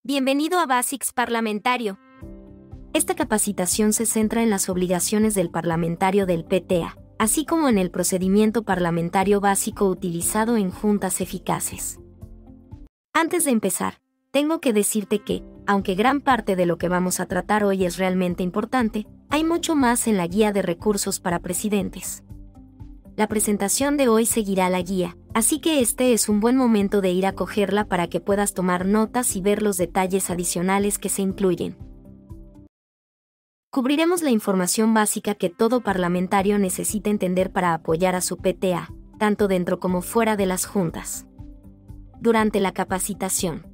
Bienvenido a Basics Parlamentario. Esta capacitación se centra en las obligaciones del parlamentario del PTA, así como en el procedimiento parlamentario básico utilizado en juntas eficaces. Antes de empezar, tengo que decirte que, aunque gran parte de lo que vamos a tratar hoy es realmente importante, hay mucho más en la guía de recursos para presidentes. La presentación de hoy seguirá la guía, así que este es un buen momento de ir a cogerla para que puedas tomar notas y ver los detalles adicionales que se incluyen. Cubriremos la información básica que todo parlamentario necesita entender para apoyar a su PTA, tanto dentro como fuera de las juntas. Durante la capacitación,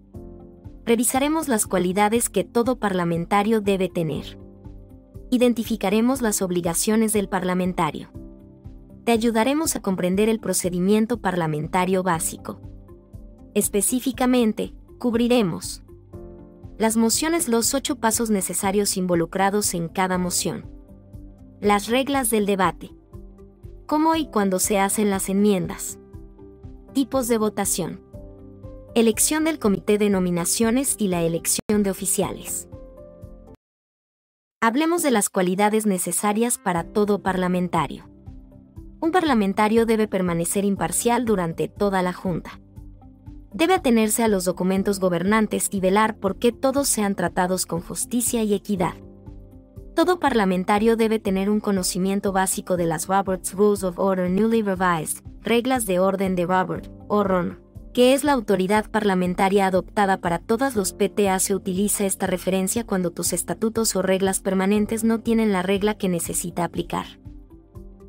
revisaremos las cualidades que todo parlamentario debe tener. Identificaremos las obligaciones del parlamentario. Te ayudaremos a comprender el procedimiento parlamentario básico. Específicamente, cubriremos las mociones, los 8 pasos necesarios involucrados en cada moción, las reglas del debate, cómo y cuándo se hacen las enmiendas, tipos de votación, elección del comité de nominaciones y la elección de oficiales. Hablemos de las cualidades necesarias para todo parlamentario. Un parlamentario debe permanecer imparcial durante toda la junta. Debe atenerse a los documentos gobernantes y velar por que todos sean tratados con justicia y equidad. Todo parlamentario debe tener un conocimiento básico de las Robert's Rules of Order Newly Revised, reglas de orden de Robert, o RON, que es la autoridad parlamentaria adoptada para todos los PTA. Se utiliza esta referencia cuando tus estatutos o reglas permanentes no tienen la regla que necesita aplicar.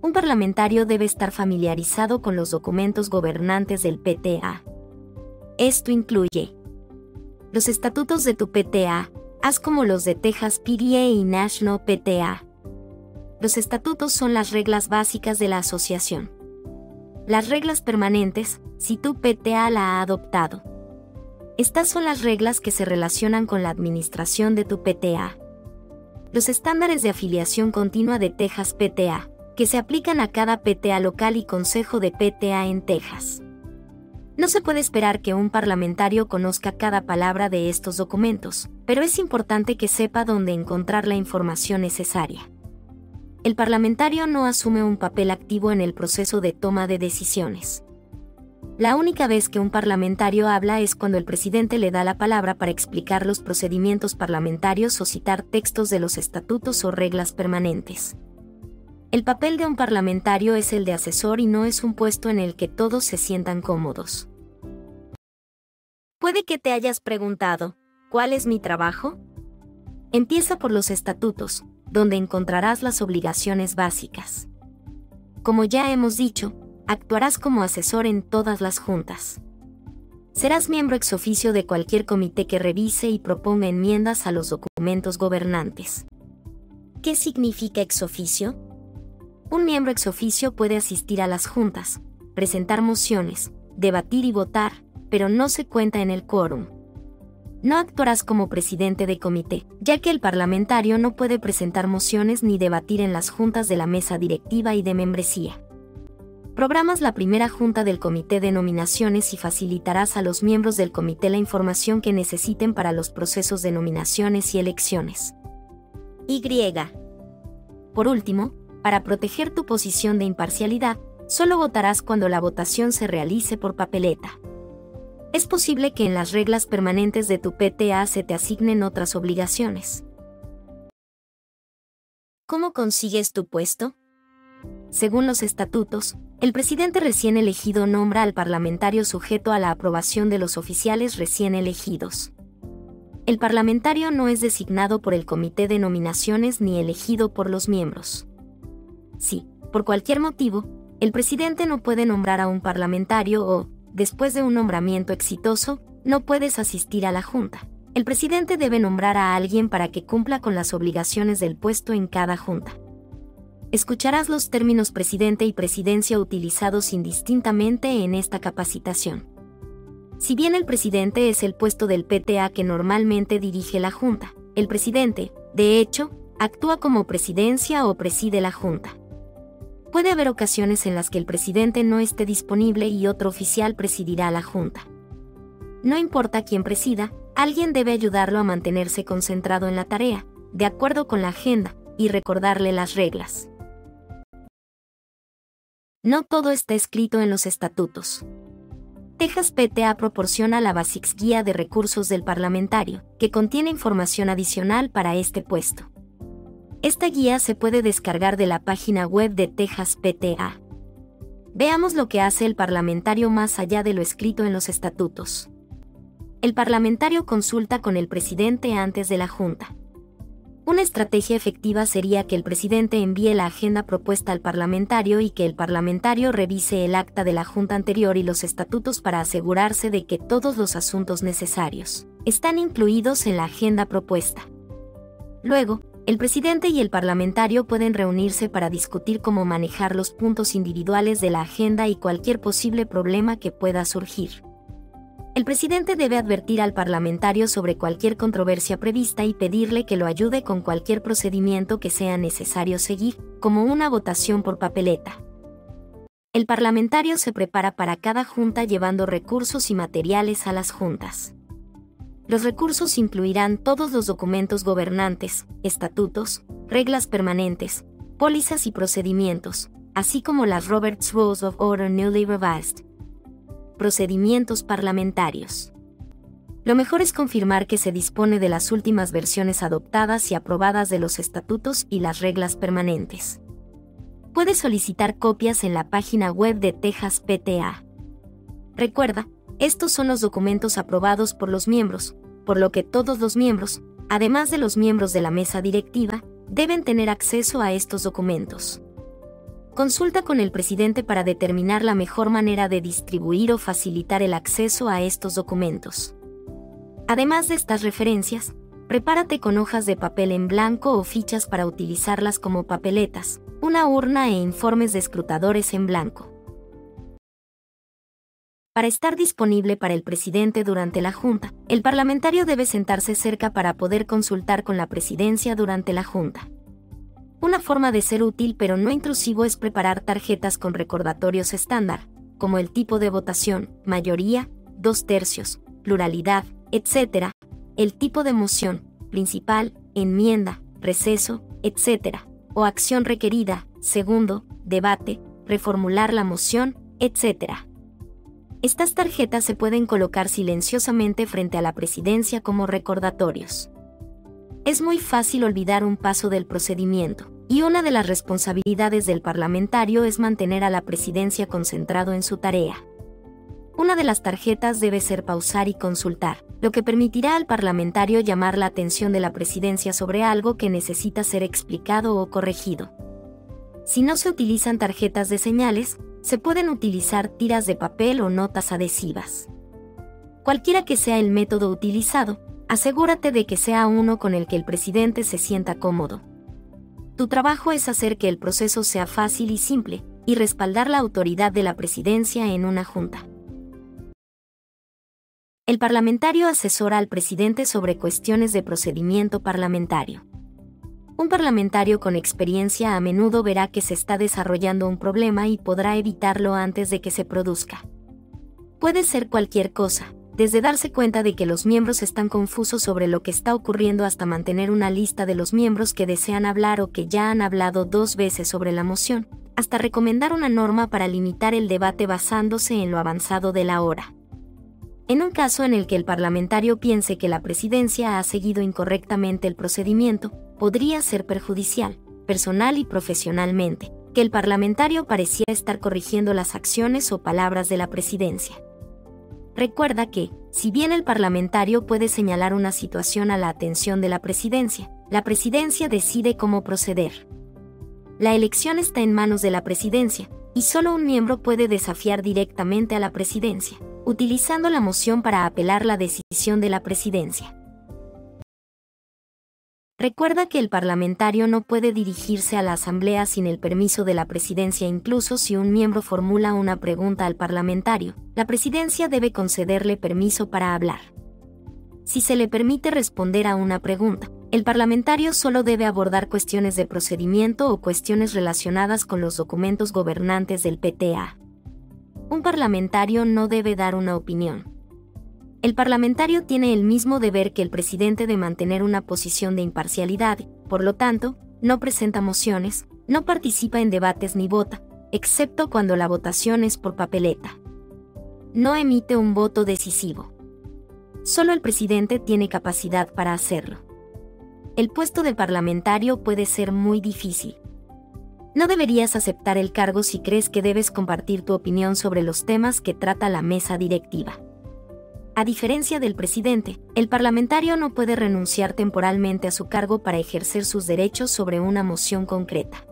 Un parlamentario debe estar familiarizado con los documentos gobernantes del PTA. Esto incluye los estatutos de tu PTA, así como los de Texas PTA y National PTA. Los estatutos son las reglas básicas de la asociación. Las reglas permanentes, si tu PTA la ha adoptado. Estas son las reglas que se relacionan con la administración de tu PTA. Los estándares de afiliación continua de Texas PTA, que se aplican a cada PTA local y consejo de PTA en Texas. No se puede esperar que un parlamentario conozca cada palabra de estos documentos, pero es importante que sepa dónde encontrar la información necesaria. El parlamentario no asume un papel activo en el proceso de toma de decisiones. La única vez que un parlamentario habla es cuando el presidente le da la palabra para explicar los procedimientos parlamentarios o citar textos de los estatutos o reglas permanentes. El papel de un parlamentario es el de asesor y no es un puesto en el que todos se sientan cómodos. Puede que te hayas preguntado, ¿cuál es mi trabajo? Empieza por los estatutos, donde encontrarás las obligaciones básicas. Como ya hemos dicho, actuarás como asesor en todas las juntas. Serás miembro ex oficio de cualquier comité que revise y proponga enmiendas a los documentos gobernantes. ¿Qué significa ex oficio? Un miembro ex oficio puede asistir a las juntas, presentar mociones, debatir y votar, pero no se cuenta en el quórum. No actuarás como presidente de comité, ya que el parlamentario no puede presentar mociones ni debatir en las juntas de la mesa directiva y de membresía. Programas la primera junta del comité de nominaciones y facilitarás a los miembros del comité la información que necesiten para los procesos de nominaciones y elecciones. Y. Por último, para proteger tu posición de imparcialidad, solo votarás cuando la votación se realice por papeleta. Es posible que en las reglas permanentes de tu PTA se te asignen otras obligaciones. ¿Cómo consigues tu puesto? Según los estatutos, el presidente recién elegido nombra al parlamentario sujeto a la aprobación de los oficiales recién elegidos. El parlamentario no es designado por el comité de nominaciones ni elegido por los miembros. Si, por cualquier motivo, el presidente no puede nombrar a un parlamentario o, después de un nombramiento exitoso, no puedes asistir a la junta, el presidente debe nombrar a alguien para que cumpla con las obligaciones del puesto en cada junta. Escucharás los términos presidente y presidencia utilizados indistintamente en esta capacitación. Si bien el presidente es el puesto del PTA que normalmente dirige la junta, el presidente, de hecho, actúa como presidencia o preside la junta. Puede haber ocasiones en las que el presidente no esté disponible y otro oficial presidirá la junta. No importa quién presida, Alguien debe ayudarlo a mantenerse concentrado en la tarea, de acuerdo con la agenda, y recordarle las reglas. No todo está escrito en los estatutos. Texas PTA proporciona la Basics Guía de Recursos del Parlamentario, que contiene información adicional para este puesto. Esta guía se puede descargar de la página web de Texas PTA. Veamos lo que hace el parlamentario más allá de lo escrito en los estatutos. El parlamentario consulta con el presidente antes de la junta. Una estrategia efectiva sería que el presidente envíe la agenda propuesta al parlamentario y que el parlamentario revise el acta de la junta anterior y los estatutos para asegurarse de que todos los asuntos necesarios están incluidos en la agenda propuesta. Luego, el presidente y el parlamentario pueden reunirse para discutir cómo manejar los puntos individuales de la agenda y cualquier posible problema que pueda surgir. El presidente debe advertir al parlamentario sobre cualquier controversia prevista y pedirle que lo ayude con cualquier procedimiento que sea necesario seguir, como una votación por papeleta. El parlamentario se prepara para cada junta llevando recursos y materiales a las juntas. Los recursos incluirán todos los documentos gobernantes, estatutos, reglas permanentes, pólizas y procedimientos, así como las Robert's Rules of Order Newly Revised. Procedimientos parlamentarios. Lo mejor es confirmar que se dispone de las últimas versiones adoptadas y aprobadas de los estatutos y las reglas permanentes. Puedes solicitar copias en la página web de Texas PTA. Recuerda, estos son los documentos aprobados por los miembros, por lo que todos los miembros, además de los miembros de la mesa directiva, deben tener acceso a estos documentos. Consulta con el presidente para determinar la mejor manera de distribuir o facilitar el acceso a estos documentos. Además de estas referencias, prepárate con hojas de papel en blanco o fichas para utilizarlas como papeletas, una urna e informes de escrutadores en blanco. Para estar disponible para el presidente durante la junta, el parlamentario debe sentarse cerca para poder consultar con la presidencia durante la junta. Una forma de ser útil pero no intrusivo es preparar tarjetas con recordatorios estándar, como el tipo de votación, mayoría, 2/3, pluralidad, etc., el tipo de moción, principal, enmienda, receso, etc., o acción requerida, segundo, debate, reformular la moción, etc. Estas tarjetas se pueden colocar silenciosamente frente a la presidencia como recordatorios. Es muy fácil olvidar un paso del procedimiento, y una de las responsabilidades del parlamentario es mantener a la presidencia concentrado en su tarea. Una de las tarjetas debe ser pausar y consultar, lo que permitirá al parlamentario llamar la atención de la presidencia sobre algo que necesita ser explicado o corregido. Si no se utilizan tarjetas de señales, se pueden utilizar tiras de papel o notas adhesivas. Cualquiera que sea el método utilizado, asegúrate de que sea uno con el que el presidente se sienta cómodo. Tu trabajo es hacer que el proceso sea fácil y simple, y respaldar la autoridad de la presidencia en una junta. El parlamentario asesora al presidente sobre cuestiones de procedimiento parlamentario. Un parlamentario con experiencia a menudo verá que se está desarrollando un problema y podrá evitarlo antes de que se produzca. Puede ser cualquier cosa, desde darse cuenta de que los miembros están confusos sobre lo que está ocurriendo hasta mantener una lista de los miembros que desean hablar o que ya han hablado 2 veces sobre la moción, hasta recomendar una norma para limitar el debate basándose en lo avanzado de la hora. En un caso en el que el parlamentario piense que la presidencia ha seguido incorrectamente el procedimiento, podría ser perjudicial, personal y profesionalmente, que el parlamentario pareciera estar corrigiendo las acciones o palabras de la presidencia. Recuerda que, si bien el parlamentario puede señalar una situación a la atención de la presidencia decide cómo proceder. La elección está en manos de la presidencia, y solo un miembro puede desafiar directamente a la presidencia, utilizando la moción para apelar la decisión de la presidencia. Recuerda que el parlamentario no puede dirigirse a la asamblea sin el permiso de la presidencia. Incluso si un miembro formula una pregunta al parlamentario, la presidencia debe concederle permiso para hablar. Si se le permite responder a una pregunta, el parlamentario solo debe abordar cuestiones de procedimiento o cuestiones relacionadas con los documentos gobernantes del PTA. Un parlamentario no debe dar una opinión. El parlamentario tiene el mismo deber que el presidente de mantener una posición de imparcialidad, por lo tanto, no presenta mociones, no participa en debates ni vota, excepto cuando la votación es por papeleta. No emite un voto decisivo. Solo el presidente tiene capacidad para hacerlo. El puesto de parlamentario puede ser muy difícil. No deberías aceptar el cargo si crees que debes compartir tu opinión sobre los temas que trata la mesa directiva. A diferencia del presidente, el parlamentario no puede renunciar temporalmente a su cargo para ejercer sus derechos sobre una moción concreta.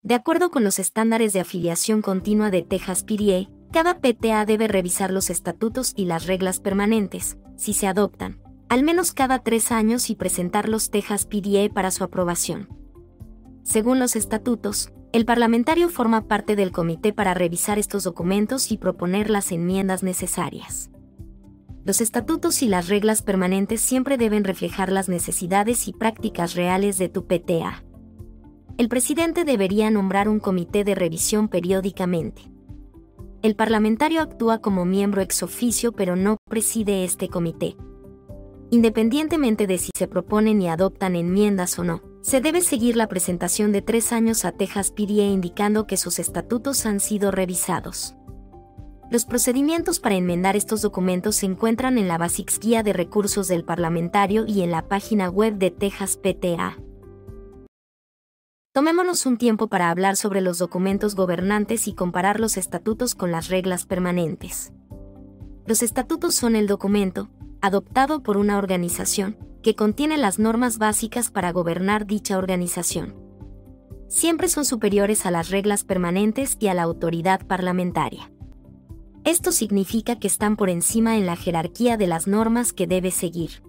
De acuerdo con los estándares de afiliación continua de Texas PDA, cada PTA debe revisar los estatutos y las reglas permanentes, si se adoptan, al menos cada 3 años y presentar los Texas PDA para su aprobación. Según los estatutos, el parlamentario forma parte del comité para revisar estos documentos y proponer las enmiendas necesarias. Los estatutos y las reglas permanentes siempre deben reflejar las necesidades y prácticas reales de tu PTA. El presidente debería nombrar un comité de revisión periódicamente. El parlamentario actúa como miembro ex oficio pero no preside este comité. Independientemente de si se proponen y adoptan enmiendas o no, se debe seguir la presentación de 3 años a Texas PDA indicando que sus estatutos han sido revisados. Los procedimientos para enmendar estos documentos se encuentran en la Basics Guía de Recursos del Parlamentario y en la página web de Texas PTA. Tomémonos un tiempo para hablar sobre los documentos gobernantes y comparar los estatutos con las reglas permanentes. Los estatutos son el documento, adoptado por una organización, que contiene las normas básicas para gobernar dicha organización. Siempre son superiores a las reglas permanentes y a la autoridad parlamentaria. Esto significa que están por encima en la jerarquía de las normas que debes seguir.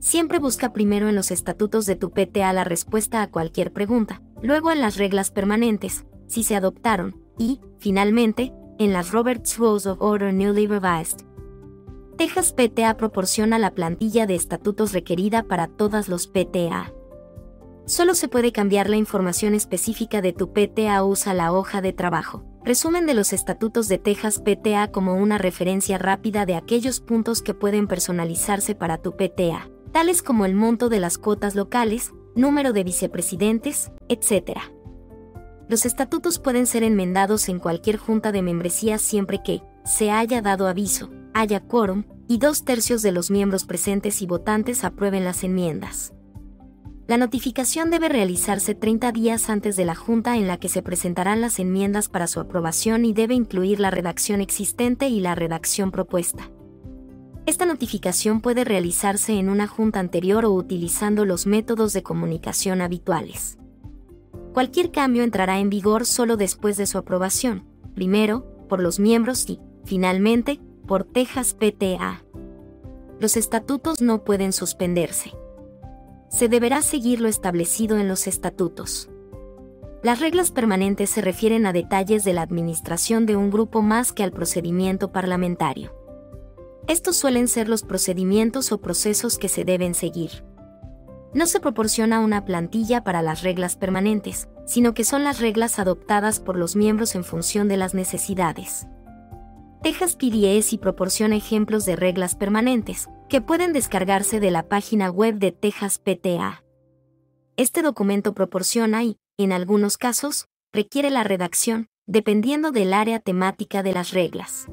Siempre busca primero en los estatutos de tu PTA la respuesta a cualquier pregunta, luego en las reglas permanentes, si se adoptaron, y, finalmente, en las Robert's Rules of Order Newly Revised. Texas PTA proporciona la plantilla de estatutos requerida para todos los PTA. Solo se puede cambiar la información específica de tu PTA o usa la hoja de trabajo. Resumen de los estatutos de Texas PTA como una referencia rápida de aquellos puntos que pueden personalizarse para tu PTA, tales como el monto de las cuotas locales, número de vicepresidentes, etc. Los estatutos pueden ser enmendados en cualquier junta de membresía siempre que se haya dado aviso, haya quórum, y 2/3 de los miembros presentes y votantes aprueben las enmiendas. La notificación debe realizarse 30 días antes de la junta en la que se presentarán las enmiendas para su aprobación y debe incluir la redacción existente y la redacción propuesta. Esta notificación puede realizarse en una junta anterior o utilizando los métodos de comunicación habituales. Cualquier cambio entrará en vigor solo después de su aprobación, primero, por los miembros y, finalmente, por Texas PTA. Los estatutos no pueden suspenderse. Se deberá seguir lo establecido en los estatutos. Las reglas permanentes se refieren a detalles de la administración de un grupo más que al procedimiento parlamentario. Estos suelen ser los procedimientos o procesos que se deben seguir. No se proporciona una plantilla para las reglas permanentes, sino que son las reglas adoptadas por los miembros en función de las necesidades. Texas PDA sí proporciona ejemplos de reglas permanentes, que pueden descargarse de la página web de Texas PTA. Este documento proporciona y, en algunos casos, requiere la redacción, dependiendo del área temática de las reglas.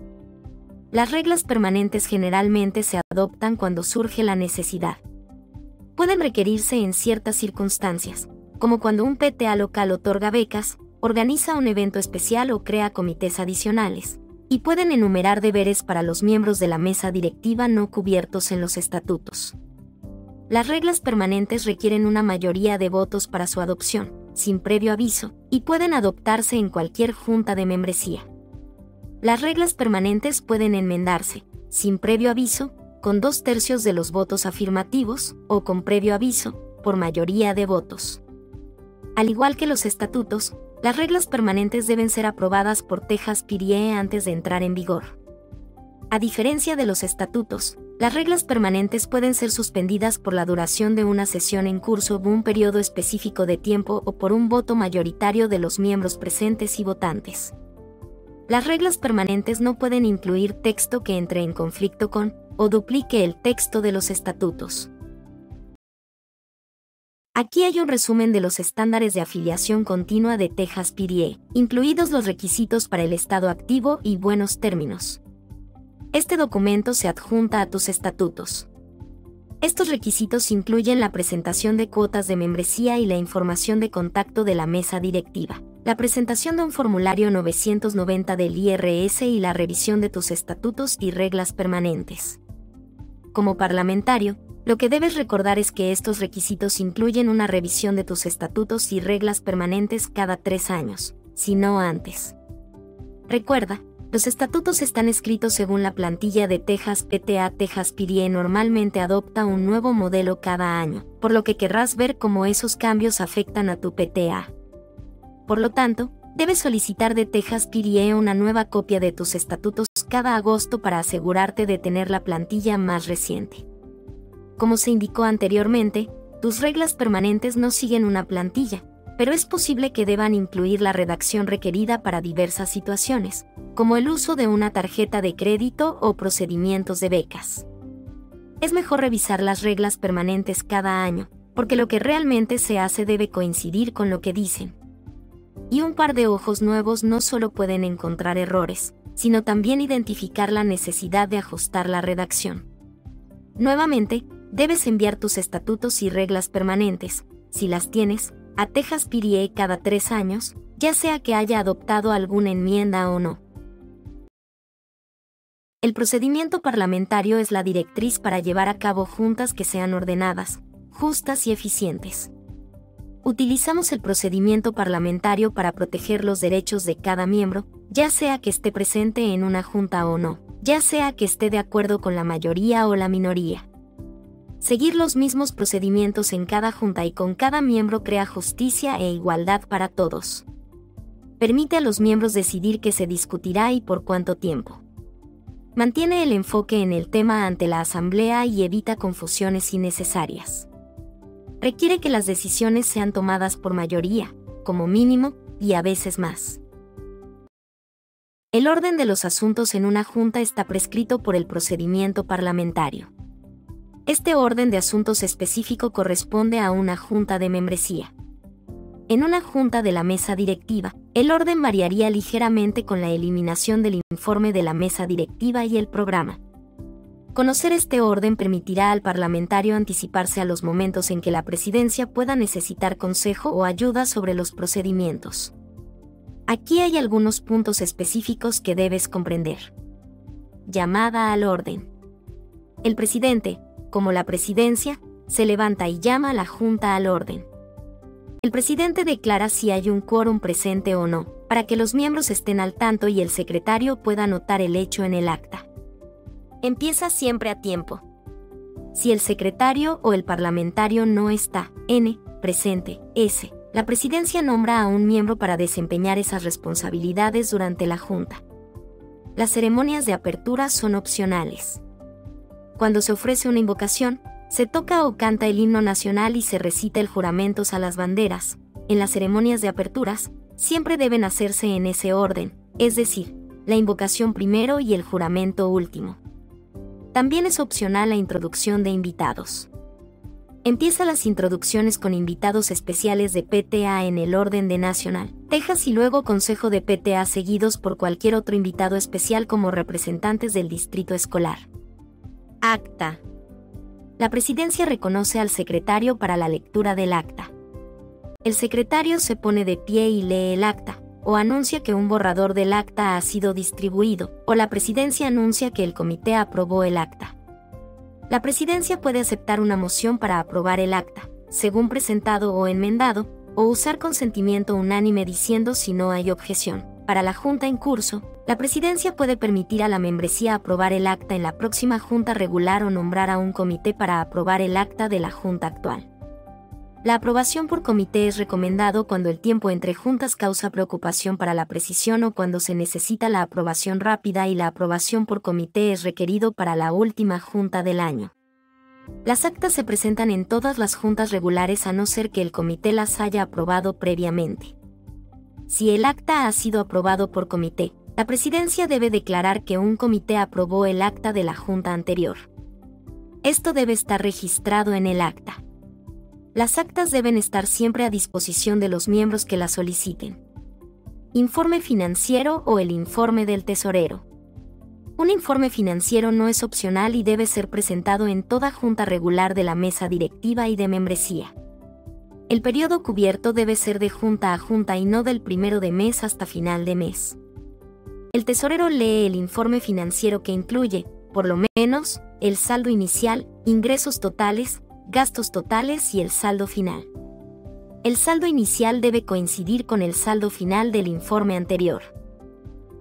Las reglas permanentes generalmente se adoptan cuando surge la necesidad. Pueden requerirse en ciertas circunstancias, como cuando un PTA local otorga becas, organiza un evento especial o crea comités adicionales, y pueden enumerar deberes para los miembros de la mesa directiva no cubiertos en los estatutos. Las reglas permanentes requieren una mayoría de votos para su adopción, sin previo aviso, y pueden adoptarse en cualquier junta de membresía. Las reglas permanentes pueden enmendarse, sin previo aviso, con 2/3 de los votos afirmativos, o con previo aviso, por mayoría de votos. Al igual que los estatutos, las reglas permanentes deben ser aprobadas por Texas PDA antes de entrar en vigor. A diferencia de los estatutos, las reglas permanentes pueden ser suspendidas por la duración de una sesión en curso o un periodo específico de tiempo o por un voto mayoritario de los miembros presentes y votantes. Las reglas permanentes no pueden incluir texto que entre en conflicto con o duplique el texto de los estatutos. Aquí hay un resumen de los estándares de afiliación continua de Texas PDA, incluidos los requisitos para el estado activo y buenos términos. Este documento se adjunta a tus estatutos. Estos requisitos incluyen la presentación de cuotas de membresía y la información de contacto de la mesa directiva, la presentación de un formulario 990 del IRS y la revisión de tus estatutos y reglas permanentes. Como parlamentario, lo que debes recordar es que estos requisitos incluyen una revisión de tus estatutos y reglas permanentes cada 3 años, si no antes. Recuerda, los estatutos están escritos según la plantilla de Texas PTA. Texas PDA normalmente adopta un nuevo modelo cada año, por lo que querrás ver cómo esos cambios afectan a tu PTA. Por lo tanto, debes solicitar de Texas PDA una nueva copia de tus estatutos cada agosto para asegurarte de tener la plantilla más reciente. Como se indicó anteriormente, tus reglas permanentes no siguen una plantilla, pero es posible que deban incluir la redacción requerida para diversas situaciones, como el uso de una tarjeta de crédito o procedimientos de becas. Es mejor revisar las reglas permanentes cada año, porque lo que realmente se hace debe coincidir con lo que dicen. Y un par de ojos nuevos no solo pueden encontrar errores, sino también identificar la necesidad de ajustar la redacción. Nuevamente, debes enviar tus estatutos y reglas permanentes, si las tienes, a Texas PDA cada 3 años, ya sea que haya adoptado alguna enmienda o no. El procedimiento parlamentario es la directriz para llevar a cabo juntas que sean ordenadas, justas y eficientes. Utilizamos el procedimiento parlamentario para proteger los derechos de cada miembro, ya sea que esté presente en una junta o no, ya sea que esté de acuerdo con la mayoría o la minoría. Seguir los mismos procedimientos en cada junta y con cada miembro crea justicia e igualdad para todos. Permite a los miembros decidir qué se discutirá y por cuánto tiempo. Mantiene el enfoque en el tema ante la asamblea y evita confusiones innecesarias. Requiere que las decisiones sean tomadas por mayoría, como mínimo, y a veces más. El orden de los asuntos en una junta está prescrito por el procedimiento parlamentario. Este orden de asuntos específico corresponde a una junta de membresía. En una junta de la mesa directiva, el orden variaría ligeramente con la eliminación del informe de la mesa directiva y el programa. Conocer este orden permitirá al parlamentario anticiparse a los momentos en que la presidencia pueda necesitar consejo o ayuda sobre los procedimientos. Aquí hay algunos puntos específicos que debes comprender. Llamada al orden. El presidente, como la presidencia, se levanta y llama a la junta al orden. El presidente declara si hay un quórum presente o no, para que los miembros estén al tanto y el secretario pueda anotar el hecho en el acta. Empieza siempre a tiempo. Si el secretario o el parlamentario no está, presente, la presidencia nombra a un miembro para desempeñar esas responsabilidades durante la junta. Las ceremonias de apertura son opcionales. Cuando se ofrece una invocación, se toca o canta el himno nacional y se recita el juramento a las banderas. En las ceremonias de aperturas, siempre deben hacerse en ese orden, es decir, la invocación primero y el juramento último. También es opcional la introducción de invitados. Empieza las introducciones con invitados especiales de PTA en el orden de Nacional, Texas y luego Consejo de PTA seguidos por cualquier otro invitado especial como representantes del distrito escolar. Acta. La presidencia reconoce al secretario para la lectura del acta. El secretario se pone de pie y lee el acta, o anuncia que un borrador del acta ha sido distribuido, o la presidencia anuncia que el comité aprobó el acta. La presidencia puede aceptar una moción para aprobar el acta, según presentado o enmendado, o usar consentimiento unánime diciendo si no hay objeción. Para la junta en curso, la presidencia puede permitir a la membresía aprobar el acta en la próxima junta regular o nombrar a un comité para aprobar el acta de la junta actual. La aprobación por comité es recomendado cuando el tiempo entre juntas causa preocupación para la precisión o cuando se necesita la aprobación rápida y la aprobación por comité es requerido para la última junta del año. Las actas se presentan en todas las juntas regulares a no ser que el comité las haya aprobado previamente. Si el acta ha sido aprobado por comité, La presidencia debe declarar que un comité aprobó el acta de la junta anterior. Esto debe estar registrado en el acta. Las actas deben estar siempre a disposición de los miembros que las soliciten. Informe financiero o el informe del tesorero. Un informe financiero no es opcional y debe ser presentado en toda junta regular de la mesa directiva y de membresía. El periodo cubierto debe ser de junta a junta y no del primero de mes hasta final de mes. El tesorero lee el informe financiero que incluye, por lo menos, el saldo inicial, ingresos totales, gastos totales y el saldo final. El saldo inicial debe coincidir con el saldo final del informe anterior.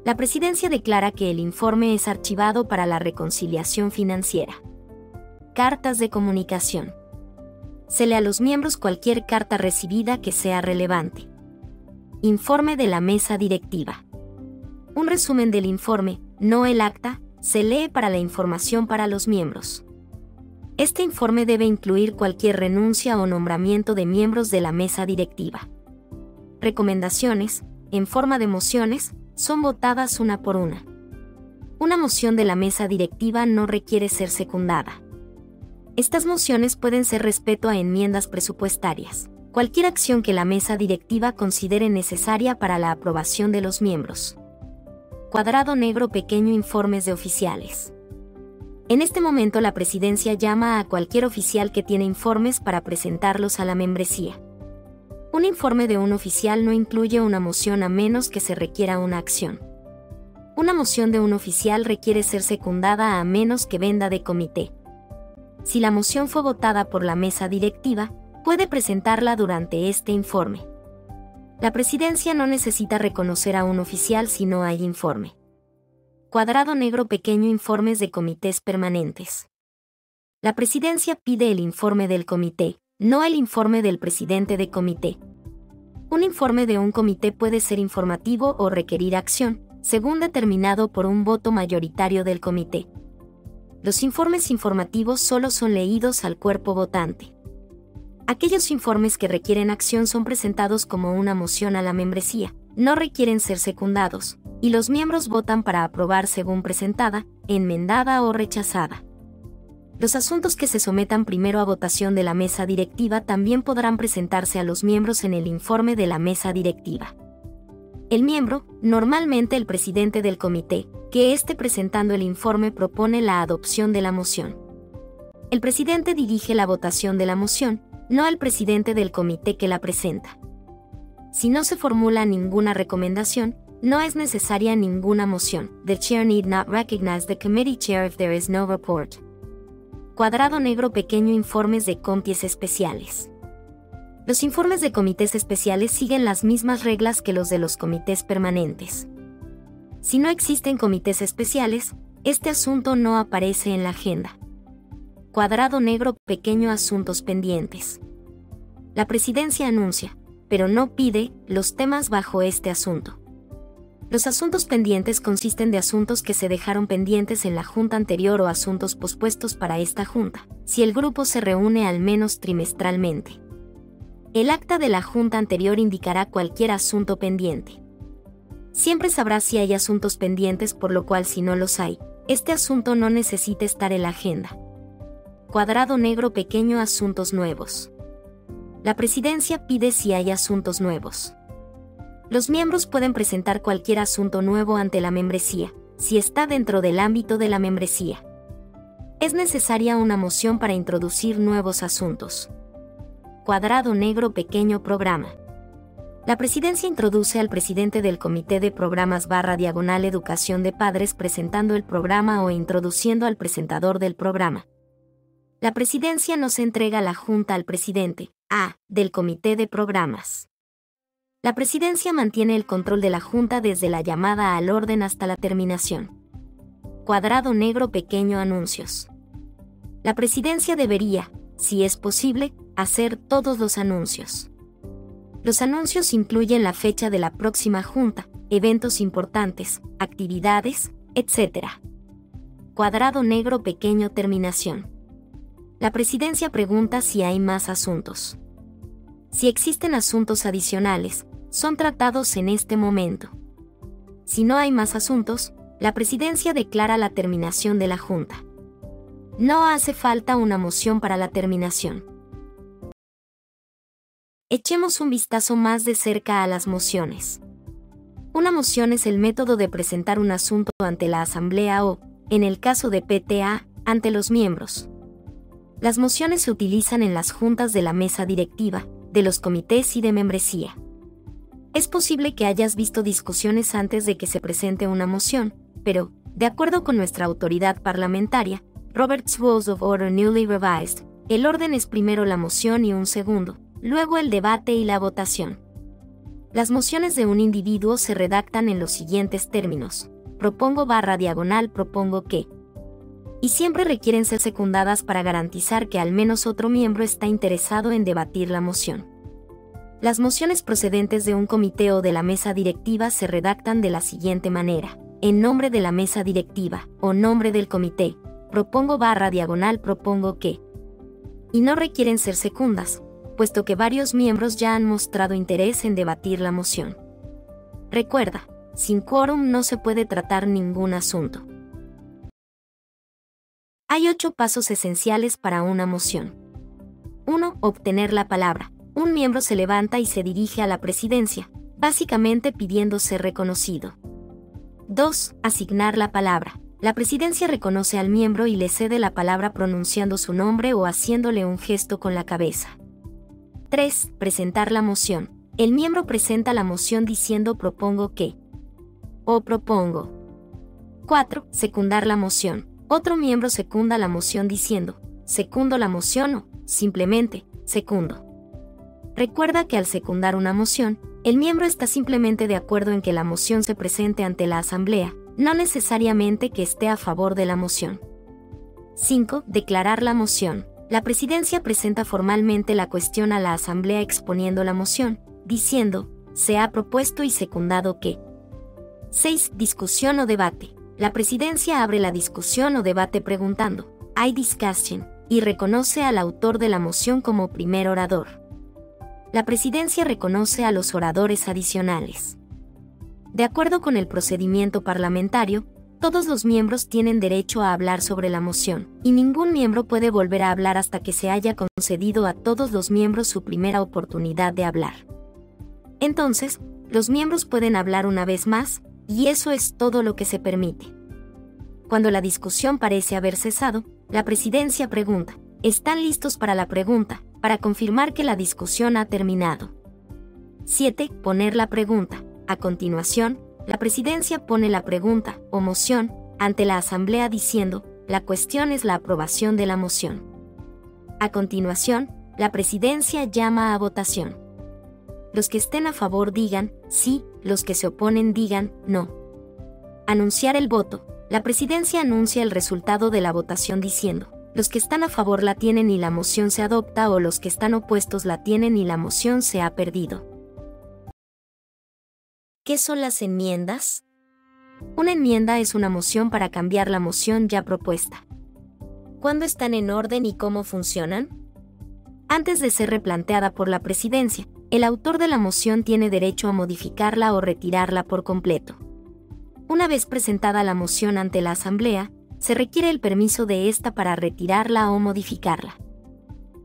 La presidencia declara que el informe es archivado para la reconciliación financiera. Cartas de comunicación. Se lee a los miembros cualquier carta recibida que sea relevante. Informe de la mesa directiva. Un resumen del informe, no el acta, se lee para la información para los miembros. Este informe debe incluir cualquier renuncia o nombramiento de miembros de la mesa directiva. Recomendaciones, en forma de mociones, son votadas una por una. Una moción de la mesa directiva no requiere ser secundada. Estas mociones pueden ser respecto a enmiendas presupuestarias, cualquier acción que la mesa directiva considere necesaria para la aprobación de los miembros. Cuadrado negro pequeño informes de oficiales. En este momento la presidencia llama a cualquier oficial que tiene informes para presentarlos a la membresía. Un informe de un oficial no incluye una moción a menos que se requiera una acción. Una moción de un oficial requiere ser secundada a menos que venda de comité. Si la moción fue votada por la mesa directiva, puede presentarla durante este informe. La presidencia no necesita reconocer a un oficial si no hay informe. Cuadrado negro pequeño informes de comités permanentes. La presidencia pide el informe del comité, no el informe del presidente de comité. Un informe de un comité puede ser informativo o requerir acción, según determinado por un voto mayoritario del comité. Los informes informativos solo son leídos al cuerpo votante. Aquellos informes que requieren acción son presentados como una moción a la membresía, no requieren ser secundados, y los miembros votan para aprobar según presentada, enmendada o rechazada. Los asuntos que se sometan primero a votación de la mesa directiva también podrán presentarse a los miembros en el informe de la mesa directiva. El miembro, normalmente el presidente del comité, que esté presentando el informe propone la adopción de la moción. El presidente dirige la votación de la moción, no el presidente del comité que la presenta. Si no se formula ninguna recomendación, no es necesaria ninguna moción. The chair need not recognize the committee chair if there is no report. Cuadrado negro pequeño informes de comités especiales. Los informes de comités especiales siguen las mismas reglas que los de los comités permanentes. Si no existen comités especiales, este asunto no aparece en la agenda. Cuadrado negro pequeño asuntos pendientes. La presidencia anuncia, pero no pide, los temas bajo este asunto. Los asuntos pendientes consisten de asuntos que se dejaron pendientes en la junta anterior o asuntos pospuestos para esta junta, si el grupo se reúne al menos trimestralmente. El acta de la junta anterior indicará cualquier asunto pendiente. Siempre sabrá si hay asuntos pendientes, por lo cual si no los hay, este asunto no necesita estar en la agenda. Cuadrado negro pequeño asuntos nuevos. La presidencia pide si hay asuntos nuevos. Los miembros pueden presentar cualquier asunto nuevo ante la membresía, si está dentro del ámbito de la membresía. Es necesaria una moción para introducir nuevos asuntos. Cuadrado negro pequeño programa. La presidencia introduce al presidente del comité de programas / educación de padres presentando el programa o introduciendo al presentador del programa. La presidencia no se entrega la junta al presidente, del comité de programas. La presidencia mantiene el control de la junta desde la llamada al orden hasta la terminación. Cuadrado negro pequeño anuncios. La presidencia debería, si es posible, hacer todos los anuncios. Los anuncios incluyen la fecha de la próxima junta, eventos importantes, actividades, etc. Cuadrado negro pequeño terminación. La presidencia pregunta si hay más asuntos. Si existen asuntos adicionales, son tratados en este momento. Si no hay más asuntos, la presidencia declara la terminación de la Junta. No hace falta una moción para la terminación. Echemos un vistazo más de cerca a las mociones. Una moción es el método de presentar un asunto ante la Asamblea o, en el caso de PTA, ante los miembros. Las mociones se utilizan en las juntas de la mesa directiva, de los comités y de membresía. Es posible que hayas visto discusiones antes de que se presente una moción, pero, de acuerdo con nuestra autoridad parlamentaria, Robert's Rules of Order Newly Revised, el orden es primero la moción y un segundo, luego el debate y la votación. Las mociones de un individuo se redactan en los siguientes términos: propongo / propongo que, y siempre requieren ser secundadas para garantizar que al menos otro miembro está interesado en debatir la moción. Las mociones procedentes de un comité o de la mesa directiva se redactan de la siguiente manera: en nombre de la mesa directiva, o nombre del comité, propongo / propongo que, y no requieren ser secundas, puesto que varios miembros ya han mostrado interés en debatir la moción. Recuerda, sin quórum no se puede tratar ningún asunto. Hay 8 pasos esenciales para una moción. 1. Obtener la palabra. Un miembro se levanta y se dirige a la presidencia, básicamente pidiendo ser reconocido. 2. Asignar la palabra. La presidencia reconoce al miembro y le cede la palabra pronunciando su nombre o haciéndole un gesto con la cabeza. 3. Presentar la moción. El miembro presenta la moción diciendo propongo que, o propongo. 4. Secundar la moción. Otro miembro secunda la moción diciendo, secundo la moción o, simplemente, secundo. Recuerda que al secundar una moción, el miembro está simplemente de acuerdo en que la moción se presente ante la Asamblea, no necesariamente que esté a favor de la moción. 5. Declarar la moción. La presidencia presenta formalmente la cuestión a la Asamblea exponiendo la moción, diciendo, se ha propuesto y secundado que. 6. Discusión o debate. La presidencia abre la discusión o debate preguntando, ¿hay discussion?, y reconoce al autor de la moción como primer orador. La presidencia reconoce a los oradores adicionales. De acuerdo con el procedimiento parlamentario, todos los miembros tienen derecho a hablar sobre la moción, y ningún miembro puede volver a hablar hasta que se haya concedido a todos los miembros su primera oportunidad de hablar. Entonces, los miembros pueden hablar una vez más, y eso es todo lo que se permite. Cuando la discusión parece haber cesado, la presidencia pregunta, ¿están listos para la pregunta?, para confirmar que la discusión ha terminado. 7. Poner la pregunta. A continuación, la presidencia pone la pregunta, o moción, ante la Asamblea diciendo, la cuestión es la aprobación de la moción. A continuación, la presidencia llama a votación. Los que estén a favor digan, sí, los que se oponen digan, no. Anunciar el voto. La presidencia anuncia el resultado de la votación diciendo, los que están a favor la tienen y la moción se adopta, o los que están opuestos la tienen y la moción se ha perdido. ¿Qué son las enmiendas? Una enmienda es una moción para cambiar la moción ya propuesta. ¿Cuándo están en orden y cómo funcionan? Antes de ser replanteada por la presidencia, el autor de la moción tiene derecho a modificarla o retirarla por completo. Una vez presentada la moción ante la Asamblea, se requiere el permiso de ésta para retirarla o modificarla.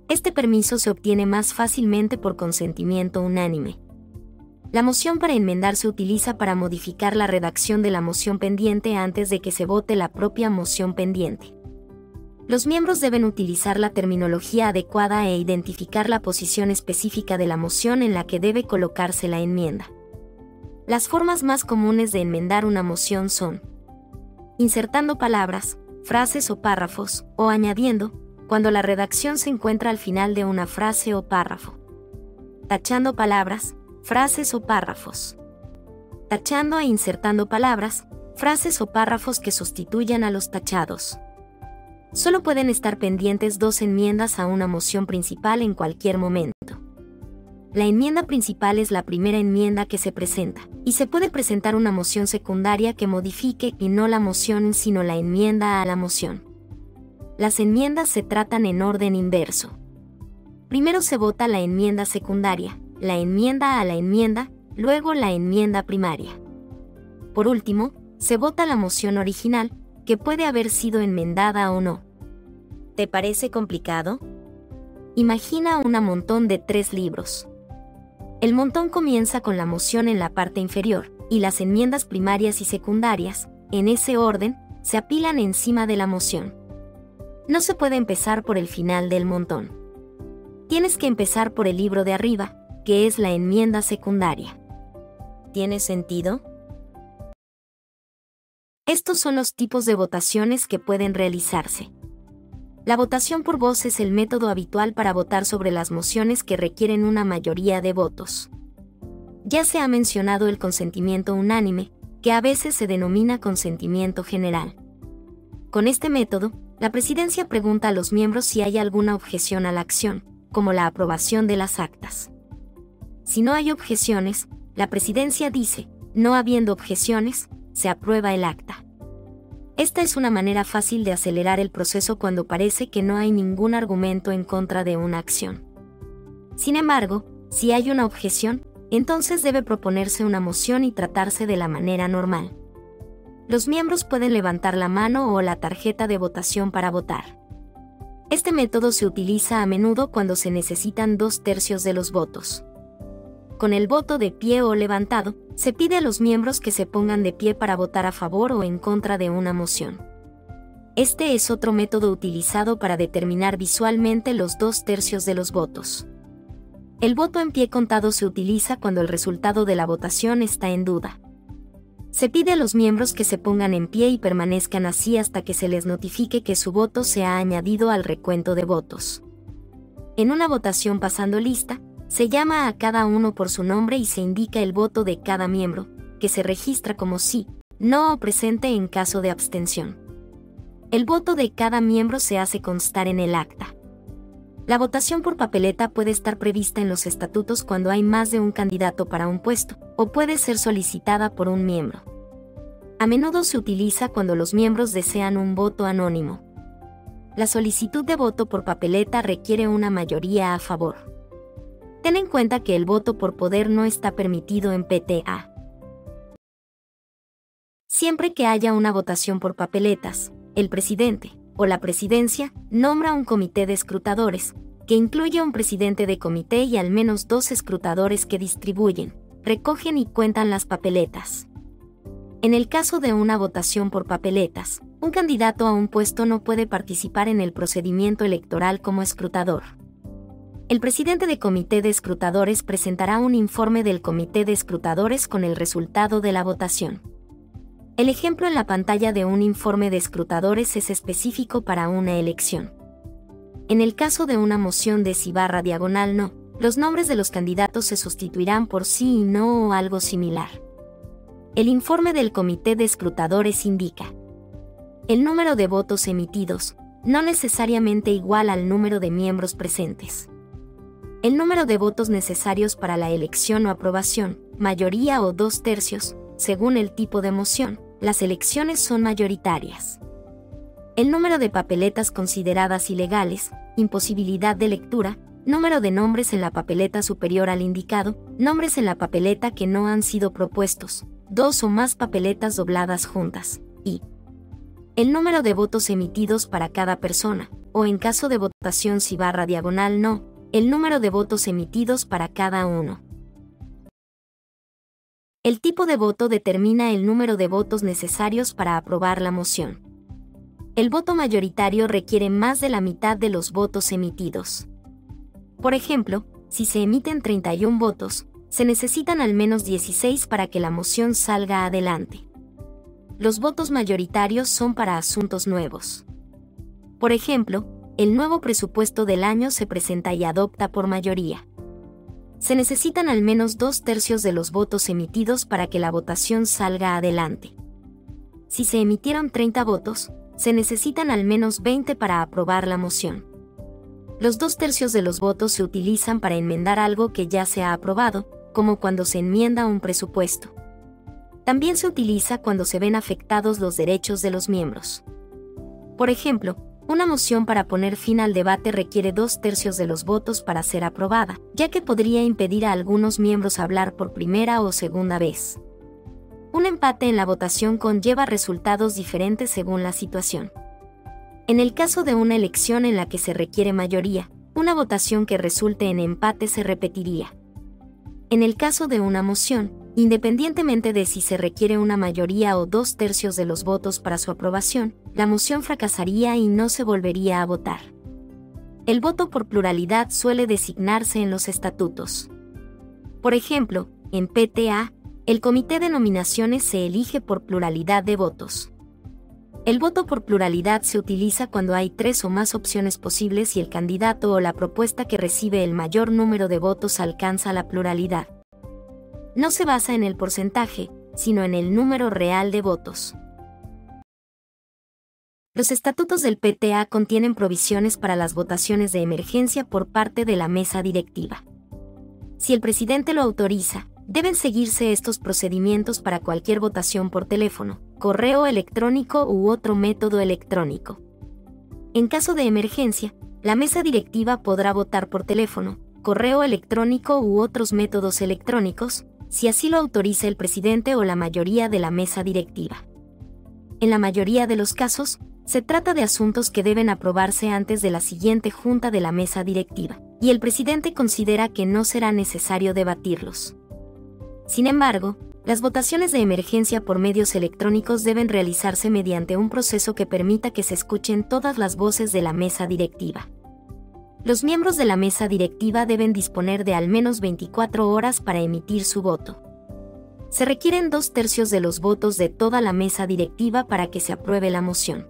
Este permiso se obtiene más fácilmente por consentimiento unánime. La moción para enmendar se utiliza para modificar la redacción de la moción pendiente antes de que se vote la propia moción pendiente. Los miembros deben utilizar la terminología adecuada e identificar la posición específica de la moción en la que debe colocarse la enmienda. Las formas más comunes de enmendar una moción son: insertando palabras, frases o párrafos, o añadiendo, cuando la redacción se encuentra al final de una frase o párrafo. Tachando palabras, frases o párrafos. Tachando e insertando palabras, frases o párrafos que sustituyan a los tachados. Solo pueden estar pendientes 2 enmiendas a una moción principal en cualquier momento. La enmienda principal es la primera enmienda que se presenta, y se puede presentar una moción secundaria que modifique y no la moción sino la enmienda a la moción. Las enmiendas se tratan en orden inverso. Primero se vota la enmienda secundaria, la enmienda a la enmienda, luego la enmienda primaria. Por último, se vota la moción original, que puede haber sido enmendada o no. ¿Te parece complicado? Imagina un montón de 3 libros. El montón comienza con la moción en la parte inferior, y las enmiendas primarias y secundarias, en ese orden, se apilan encima de la moción. No se puede empezar por el final del montón. Tienes que empezar por el libro de arriba, que es la enmienda secundaria. ¿Tiene sentido? Estos son los tipos de votaciones que pueden realizarse. La votación por voz es el método habitual para votar sobre las mociones que requieren una mayoría de votos. Ya se ha mencionado el consentimiento unánime, que a veces se denomina consentimiento general. Con este método, la presidencia pregunta a los miembros si hay alguna objeción a la acción, como la aprobación de las actas. Si no hay objeciones, la presidencia dice, no habiendo objeciones, se aprueba el acta. Esta es una manera fácil de acelerar el proceso cuando parece que no hay ningún argumento en contra de una acción. Sin embargo, si hay una objeción, entonces debe proponerse una moción y tratarse de la manera normal. Los miembros pueden levantar la mano o la tarjeta de votación para votar. Este método se utiliza a menudo cuando se necesitan 2/3 de los votos. Con el voto de pie o levantado, se pide a los miembros que se pongan de pie para votar a favor o en contra de una moción. Este es otro método utilizado para determinar visualmente los 2/3 de los votos. El voto en pie contado se utiliza cuando el resultado de la votación está en duda. Se pide a los miembros que se pongan en pie y permanezcan así hasta que se les notifique que su voto se ha añadido al recuento de votos. En una votación pasando lista, se llama a cada uno por su nombre y se indica el voto de cada miembro, que se registra como sí, no o presente en caso de abstención. El voto de cada miembro se hace constar en el acta. La votación por papeleta puede estar prevista en los estatutos cuando hay más de un candidato para un puesto, o puede ser solicitada por un miembro. A menudo se utiliza cuando los miembros desean un voto anónimo. La solicitud de voto por papeleta requiere una mayoría a favor. Ten en cuenta que el voto por poder no está permitido en PTA. Siempre que haya una votación por papeletas, el presidente, o la presidencia, nombra un comité de escrutadores, que incluye un presidente de comité y al menos 2 escrutadores que distribuyen, recogen y cuentan las papeletas. En el caso de una votación por papeletas, un candidato a un puesto no puede participar en el procedimiento electoral como escrutador. El presidente de comité de escrutadores presentará un informe del comité de escrutadores con el resultado de la votación. El ejemplo en la pantalla de un informe de escrutadores es específico para una elección. En el caso de una moción de sí/no, los nombres de los candidatos se sustituirán por sí y no o algo similar. El informe del comité de escrutadores indica: el número de votos emitidos, no necesariamente igual al número de miembros presentes. El número de votos necesarios para la elección o aprobación, mayoría o 2/3, según el tipo de moción, las elecciones son mayoritarias. El número de papeletas consideradas ilegales, imposibilidad de lectura, número de nombres en la papeleta superior al indicado, nombres en la papeleta que no han sido propuestos, 2 o más papeletas dobladas juntas, y el número de votos emitidos para cada persona, o en caso de votación sí/no, el número de votos emitidos para cada uno. El tipo de voto determina el número de votos necesarios para aprobar la moción. El voto mayoritario requiere más de la mitad de los votos emitidos. Por ejemplo, si se emiten 31 votos, se necesitan al menos 16 para que la moción salga adelante. Los votos mayoritarios son para asuntos nuevos. Por ejemplo, el nuevo presupuesto del año se presenta y adopta por mayoría. Se necesitan al menos 2/3 de los votos emitidos para que la votación salga adelante. Si se emitieron 30 votos, se necesitan al menos 20 para aprobar la moción. Los 2/3 de los votos se utilizan para enmendar algo que ya se ha aprobado, como cuando se enmienda un presupuesto. También se utiliza cuando se ven afectados los derechos de los miembros. Por ejemplo, una moción para poner fin al debate requiere 2/3 de los votos para ser aprobada, ya que podría impedir a algunos miembros hablar por primera o segunda vez. Un empate en la votación conlleva resultados diferentes según la situación. En el caso de una elección en la que se requiere mayoría, una votación que resulte en empate se repetiría. En el caso de una moción, independientemente de si se requiere una mayoría o 2/3 de los votos para su aprobación, la moción fracasaría y no se volvería a votar. El voto por pluralidad suele designarse en los estatutos. Por ejemplo, en PTA, el comité de nominaciones se elige por pluralidad de votos. El voto por pluralidad se utiliza cuando hay 3 o más opciones posibles y el candidato o la propuesta que recibe el mayor número de votos alcanza la pluralidad. No se basa en el porcentaje, sino en el número real de votos. Los estatutos del PTA contienen provisiones para las votaciones de emergencia por parte de la mesa directiva. Si el presidente lo autoriza, deben seguirse estos procedimientos para cualquier votación por teléfono, correo electrónico u otro método electrónico. En caso de emergencia, la mesa directiva podrá votar por teléfono, correo electrónico u otros métodos electrónicos, si así lo autoriza el presidente o la mayoría de la mesa directiva. En la mayoría de los casos, se trata de asuntos que deben aprobarse antes de la siguiente junta de la mesa directiva, y el presidente considera que no será necesario debatirlos. Sin embargo, las votaciones de emergencia por medios electrónicos deben realizarse mediante un proceso que permita que se escuchen todas las voces de la mesa directiva. Los miembros de la mesa directiva deben disponer de al menos 24 horas para emitir su voto. Se requieren 2/3 de los votos de toda la mesa directiva para que se apruebe la moción.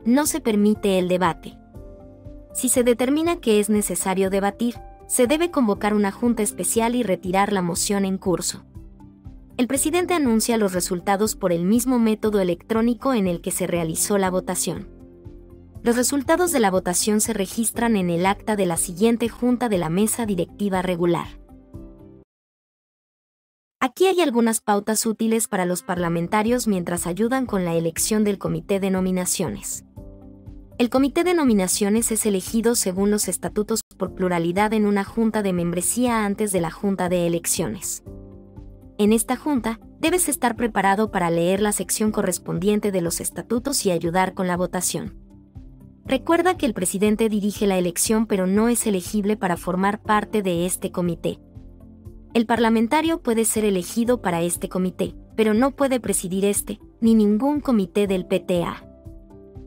No se permite el debate. Si se determina que es necesario debatir, se debe convocar una junta especial y retirar la moción en curso. El presidente anuncia los resultados por el mismo método electrónico en el que se realizó la votación. Los resultados de la votación se registran en el acta de la siguiente junta de la mesa directiva regular. Aquí hay algunas pautas útiles para los parlamentarios mientras ayudan con la elección del comité de nominaciones. El comité de nominaciones es elegido según los estatutos por pluralidad en una junta de membresía antes de la junta de elecciones. En esta junta, debes estar preparado para leer la sección correspondiente de los estatutos y ayudar con la votación. Recuerda que el presidente dirige la elección pero no es elegible para formar parte de este comité. El parlamentario puede ser elegido para este comité, pero no puede presidir este, ni ningún comité del PTA.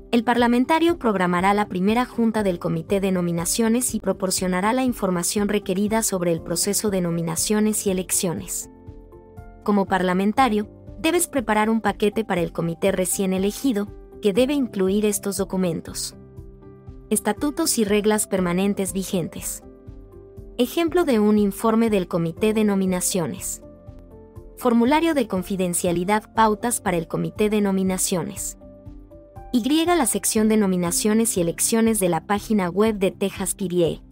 El parlamentario programará la primera junta del comité de nominaciones y proporcionará la información requerida sobre el proceso de nominaciones y elecciones. Como parlamentario, debes preparar un paquete para el comité recién elegido, que debe incluir estos documentos. Estatutos y reglas permanentes vigentes. Ejemplo de un informe del comité de nominaciones. Formulario de confidencialidad, pautas para el comité de nominaciones. Y la sección de nominaciones y elecciones de la página web de Texas PDA.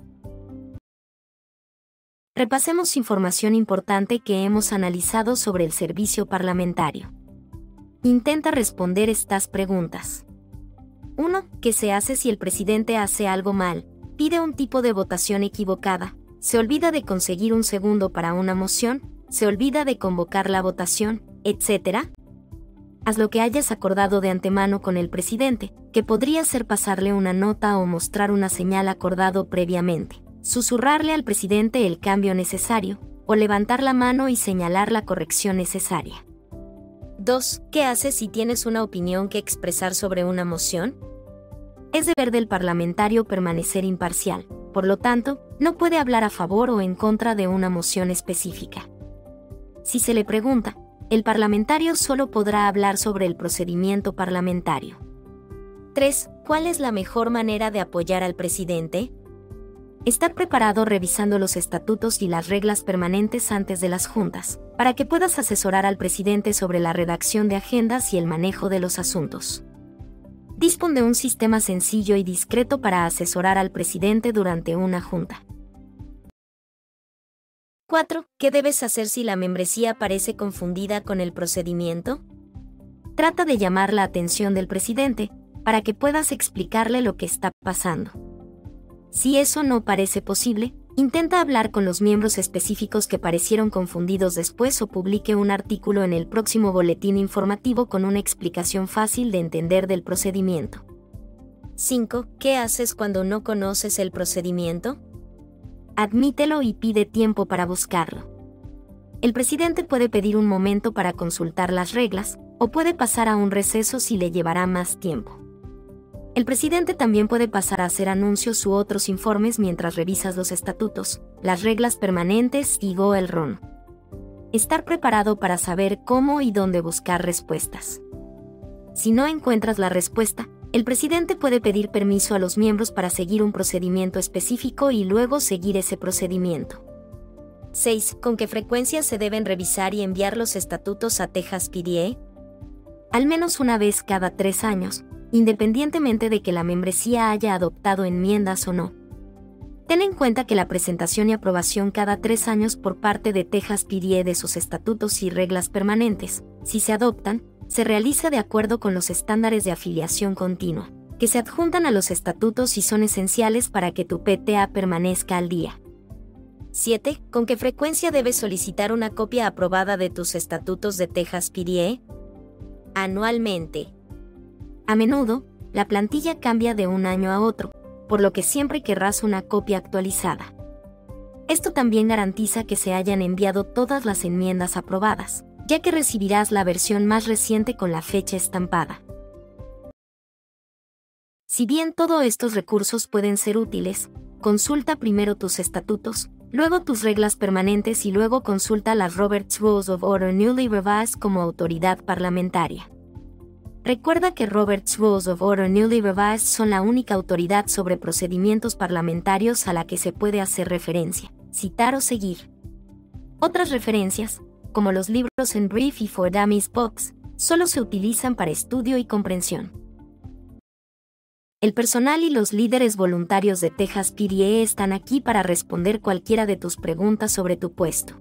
Repasemos información importante que hemos analizado sobre el servicio parlamentario. Intenta responder estas preguntas. 1. ¿Qué se hace si el presidente hace algo mal, pide un tipo de votación equivocada, se olvida de conseguir un segundo para una moción, se olvida de convocar la votación, etc.? Haz lo que hayas acordado de antemano con el presidente, que podría ser pasarle una nota o mostrar una señal acordado previamente, susurrarle al presidente el cambio necesario, o levantar la mano y señalar la corrección necesaria. 2. ¿Qué haces si tienes una opinión que expresar sobre una moción? Es deber del parlamentario permanecer imparcial, por lo tanto, no puede hablar a favor o en contra de una moción específica. Si se le pregunta, el parlamentario solo podrá hablar sobre el procedimiento parlamentario. 3. ¿Cuál es la mejor manera de apoyar al presidente? Estar preparado revisando los estatutos y las reglas permanentes antes de las juntas, para que puedas asesorar al presidente sobre la redacción de agendas y el manejo de los asuntos. Dispone de un sistema sencillo y discreto para asesorar al presidente durante una junta. 4. ¿Qué debes hacer si la membresía parece confundida con el procedimiento? Trata de llamar la atención del presidente, para que puedas explicarle lo que está pasando. Si eso no parece posible, Intenta hablar con los miembros específicos que parecieron confundidos después o publique un artículo en el próximo boletín informativo con una explicación fácil de entender del procedimiento. 5. ¿Qué haces cuando no conoces el procedimiento? Admítelo y pide tiempo para buscarlo. El presidente puede pedir un momento para consultar las reglas, o puede pasar a un receso si le llevará más tiempo. El presidente también puede pasar a hacer anuncios u otros informes mientras revisas los estatutos, las reglas permanentes y el RON. Estar preparado para saber cómo y dónde buscar respuestas. Si no encuentras la respuesta, el presidente puede pedir permiso a los miembros para seguir un procedimiento específico y luego seguir ese procedimiento. 6. ¿Con qué frecuencia se deben revisar y enviar los estatutos a Texas PDA? Al menos una vez cada 3 años, independientemente de que la membresía haya adoptado enmiendas o no. Ten en cuenta que la presentación y aprobación cada 3 años por parte de Texas PDA de sus estatutos y reglas permanentes, si se adoptan, se realiza de acuerdo con los estándares de afiliación continua, que se adjuntan a los estatutos y son esenciales para que tu PTA permanezca al día. 7. ¿Con qué frecuencia debes solicitar una copia aprobada de tus estatutos de Texas PDA? Anualmente. A menudo, la plantilla cambia de un año a otro, por lo que siempre querrás una copia actualizada. Esto también garantiza que se hayan enviado todas las enmiendas aprobadas, ya que recibirás la versión más reciente con la fecha estampada. Si bien todos estos recursos pueden ser útiles, consulta primero tus estatutos, luego tus reglas permanentes y luego consulta las Robert's Rules of Order Newly Revised como autoridad parlamentaria. Recuerda que Robert's Rules of Order Newly Revised son la única autoridad sobre procedimientos parlamentarios a la que se puede hacer referencia, citar o seguir. Otras referencias, como los libros en Brief y For Dummies Books, solo se utilizan para estudio y comprensión. El personal y los líderes voluntarios de Texas PDA están aquí para responder cualquiera de tus preguntas sobre tu puesto.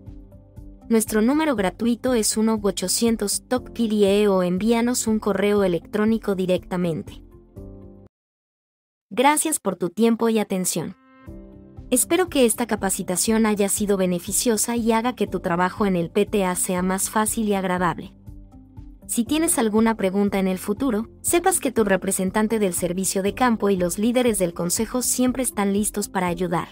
Nuestro número gratuito es 1-800-TALK-PDA o envíanos un correo electrónico directamente. Gracias por tu tiempo y atención. Espero que esta capacitación haya sido beneficiosa y haga que tu trabajo en el PTA sea más fácil y agradable. Si tienes alguna pregunta en el futuro, sepas que tu representante del servicio de campo y los líderes del consejo siempre están listos para ayudar.